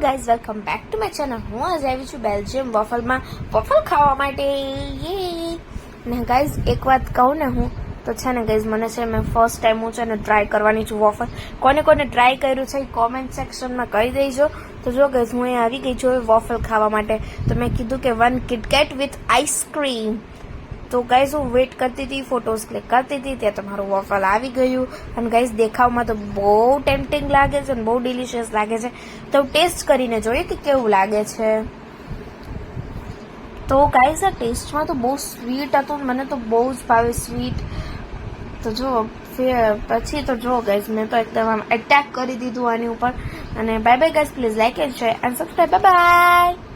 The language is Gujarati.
Guys, welcome back to my channel. હું આજે આવી છું બેલ્જિયમ વોફલમાં વોફલ ખાવા માટે. યે ને ગાઈઝ, એક વાત કહું ને હું તો છે ને ગાઈઝ, મને છે મેં ફર્સ્ટ ટાઈમ હું છે ને ટ્રાય કરવાની છું વોફલ. કોને કોને ટ્રાય કર્યું છે એ કોમેન્ટ સેક્શનમાં કહી દેજો. તો જો ગાઈઝ, હું અહીંયા આવી ગઈ છું વોફલ ખાવા માટે. તો મેં કીધું કે 1 કિટકેટ વિથ આઈસક્રીમ. તો ગાઈઝ, હું વેઇટ કરતી હતી, ફોટોઝ ક્લિક કરતી હતી, ત્યાં તમારું વોફલ આવી ગયું. અને ગાઈઝ, દેખાવમાં તો બહુ ટેમ્પટિંગ લાગે છે અને બહુ ડિલિશિયસ લાગે છે. તો ટેસ્ટ કરીને જોઈએ કે કેવું લાગે છે. તો ગાઈઝ, આ ટેસ્ટમાં તો બહુ સ્વીટ હતું, મને તો બહુ જ ભાવે સ્વીટ. તો જો પછી તો જો ગાઈઝ, મેં તો એકદમ આમ એટેક કરી દીધું આની ઉપર. અને bye bye guys, please like and share and subscribe. Bye bye.